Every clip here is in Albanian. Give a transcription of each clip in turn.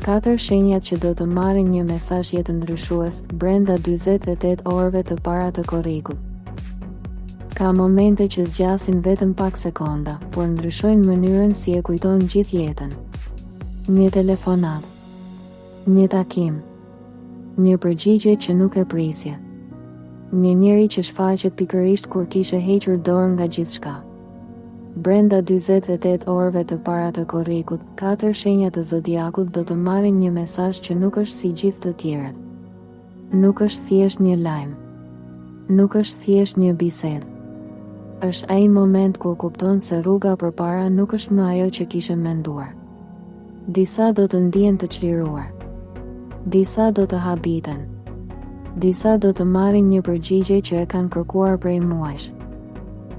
4 shenjat që do të marrin një mesazh jetëndryshues brenda 48 orëve të para të korrikut. Ka momente që zgjasin vetëm pak sekonda, por ndryshojnë mënyrën si e kujtojmë gjithë jetën. Një telefonat, një takim, një përgjigje që nuk e prisje, një njeri që shfaqet pikërisht kur kishe hequr dorë nga gjithçka. Brenda 48 orëve të para të korrikut, 4 shenja të zodiakut do të marrin një mesazh që nuk është si gjithë të tjerët. Nuk është thjesht një lajm. Nuk është thjesht një bisedë. Është ai moment kur kupton se rruga përpara nuk është më ajo që kishe menduar. Disa do të ndihen të çliruar. Disa do të habiten. Disa do të marrin një përgjigje që e kanë kërkuar prej muajsh.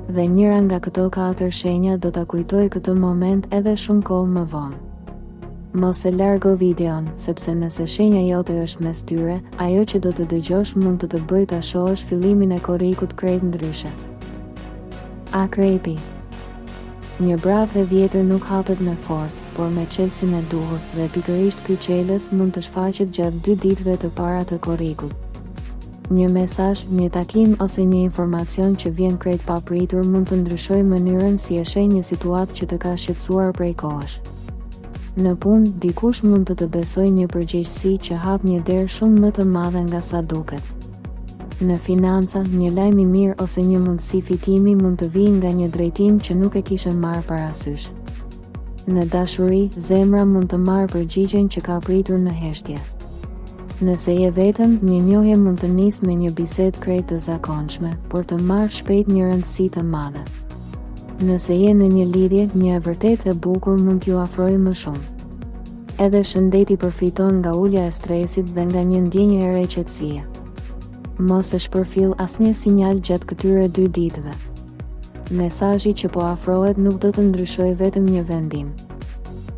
Dhe njëra nga këto 4 shenja do ta kujtoj këtë moment edhe shumë kohë më vonë. Mos e largo videon, sepse nëse shenja jote është mes tyre, ajo që do të dëgjosh mund të bëjë ta shohësh fillimin e korrikut krejt ndryshe. Akrepi. Një bradhë e vjetër nuk hapet me forcë, por me çelësin e duhur, dhe pikërisht ky çelës mund të shfaqet gjatë 2 ditëve të para të korrikut. Një mesazh, një takim ose një informacion që vjen krejt papritur mund të ndryshojë mënyrën si e sheh një situatë që të ka shqetësuar prej kohësh. Në punë, dikush mund të besojë një përgjegjësi që hap një derë shumë më të madhe nga sa duket. Në financa, një lajm i mirë ose një mundësi fitimi mund të vijë nga një drejtim që nuk e kishe marrë parasysh. Në dashuri, zemra mund të marrë përgjigjen që ka pritur në heshtje. Nëse je vetëm, një njohje mund të nisë me një bisedë krejt të zakonshme, por të marrë shpejt një rëndësi të madhe. Nëse je në një lidhje, një e vërtet e bukur mund t'ju afrojë më shumë. Edhe shëndeti përfiton nga ulja e stresit dhe nga një ndjenjë e re qetësie. Mos e shpërfill asnjë sinjal gjatë këtyre 2 ditëve. Mesazhi që po afrohet nuk do të ndryshojë vetëm një vendim.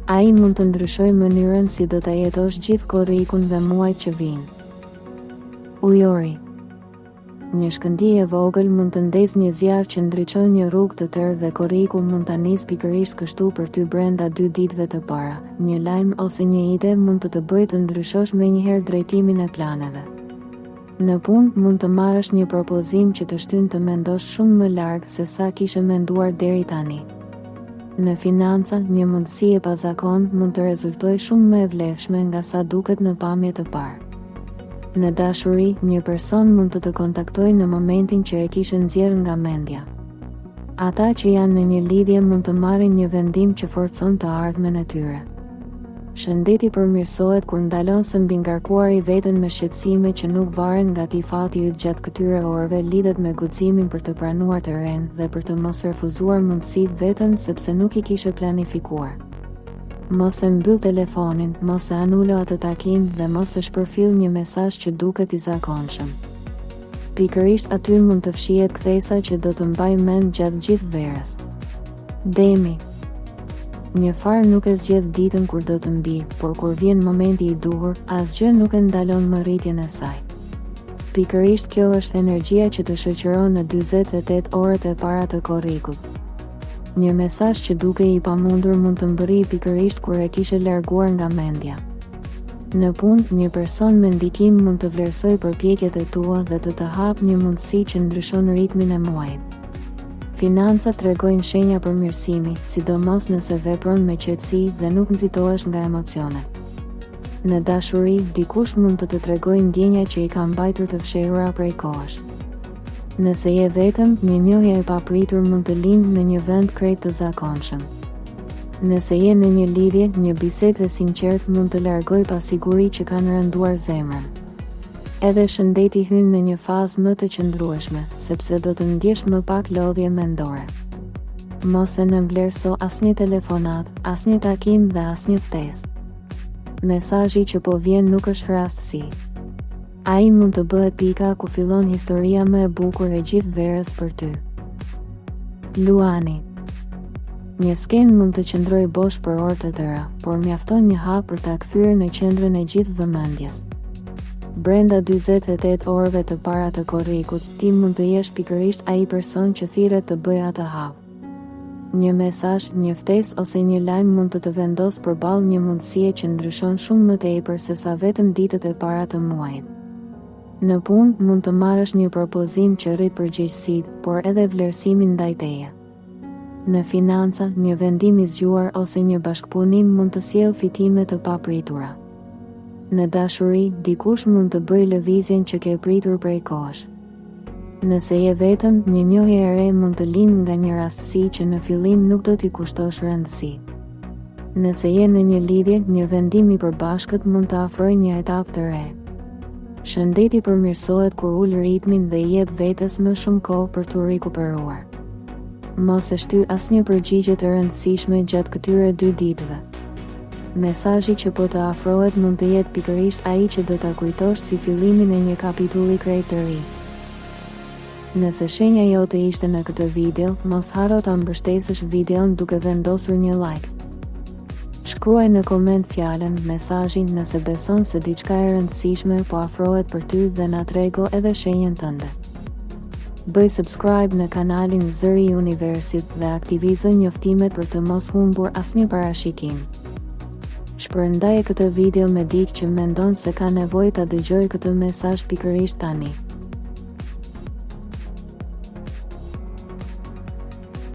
Ai mund të ndryshojë mënyrën si do ta jetosh gjithë korrikun dhe muajt që vijnë. Ujori. Një shkëndijë e vogël mund të ndezë një zjarr që ndriçon një rrugë të tërë dhe korriku mund ta nisë pikërisht kështu për ty brenda 2 ditëve të para. Një lajm ose një ide mund të bëjë të ndryshosh menjëherë drejtimin e planeve. Në punë mund të marrësh një propozim që të shtyn të mendosh shumë më larg se sa kishe menduar deri tani. Në financa, një mundësi e pazakontë mund të rezultojë shumë më e vlefshme nga sa duket në pamje të parë. Në dashuri, një person mund të kontaktojë në momentin që e kishe nxjerrë nga mendja. Ata që janë në një lidhje mund të marrin një vendim që forcon të ardhmen e tyre. Shëndeti përmirësohet kur ndalon së mbi ngarkuari veten me shqetësime që nuk varen nga fati yt gjatë këtyre orëve, lidhet me guximin për të pranuar të ren dhe për të mos refuzuar mundësitë vetëm sepse nuk i kishe planifikuar. Mos e mbyll telefonin, mos e anulo atë takim dhe mos e shpërfill një mesazh që duket i zakonshëm. Pikërisht aty mund të fshihet kthesa që do të mbaj mend gjatë gjithë verës. Demi. Një farë nuk e zgjedh ditën kur do të mbi, por kur vjen momenti i duhur, asgjë nuk e ndalon më rritjen e saj. Pikërisht kjo është energjia që të shoqëron në 48 orët e para të korrikut. Një mesazh që dukej i pamundur mund të mbërrijë pikërisht kur e kishe larguar nga mendja. Në punë, një person me ndikim mund të vlerësojë përpjekjet e tua dhe të hapë një mundësi që ndryshon ritmin e muajit. Financat tregojnë shenja përmirësimi, sidomos nëse vepron me qetësi dhe nuk nxitohesh nga emocionet. Në dashuri, dikush mund të tregojë ndjenja që i ka mbajtur të fshehura prej kohësh. Nëse je vetëm, një njohje e papritur mund të lindë në një vend krejt të zakonshëm. Nëse je në një lidhje, një bisedë e sinqertë mund të largojë pasiguri që kanë rënduar zemrën. Edhe shëndeti hyn në një fazë më të qëndrueshme, sepse do të ndjesh më pak lodhje mendore. Mos e nënvlerëso asnjë telefonat, asnjë takim dhe asnjë ftesë. Mesazhi që po vjen nuk është rastësi. Ai mund të bëhet pika ku fillon historia më e bukur e gjithë verës për ty. Luani. Një skenë mund të qëndrojë bosh për orë të tëra, por mjafton një hap për ta kthyer në qendrën e gjithë vëmendjes. Brenda 48 orëve të para të korrikut, ti mund të jesh pikërisht ai person që thirret të bëjë atë hap. Një mesazh, një ftesë ose një lajm mund të vendosë përballë një mundësie që ndryshon shumë më tepër se sa vetëm ditët e para të muajit. Në punë, mund të marrësh një propozim që rrit përgjegjësitë, por edhe vlerësimin ndaj teje. Në financa, një vendim i zgjuar ose një bashkëpunim mund të sjellë fitime të papritura. Në dashuri, dikush mund të bëjë lëvizjen që ke pritur prej kohësh. Nëse je vetëm, një njohje e re mund të lindë nga një rastësi që në fillim nuk do t'i kushtosh rëndësi. Nëse je në një lidhje, një vendim i përbashkët mund të afrojë një etapë të re. Shëndeti përmirësohet kur ul ritmin dhe i jep vetes më shumë kohë për t'u rikuperuar. Mos e shty asnjë përgjigje të rëndësishme gjatë këtyre 2 ditëve. Mesazhi që po të afrohet mund të jetë pikërisht ai që do ta kujtosh si fillimin e një kapitulli krejt të ri. Nëse shenja jote ishte në këtë video, mos harro ta mbështesësh videon duke vendosur një like. Shkruaj në koment fjalën, mesazhin nëse beson se diçka e rëndësishme po afrohet për ty dhe na trego edhe shenjën tënde. Bëj subscribe në kanalin Zëri i Universit dhe aktivizo njoftimet për të mos humbur asnjë parashikim. Shpërndaje këtë video me dikë që mendon se ka nevojë ta dëgjojë këtë mesazh pikërisht tani.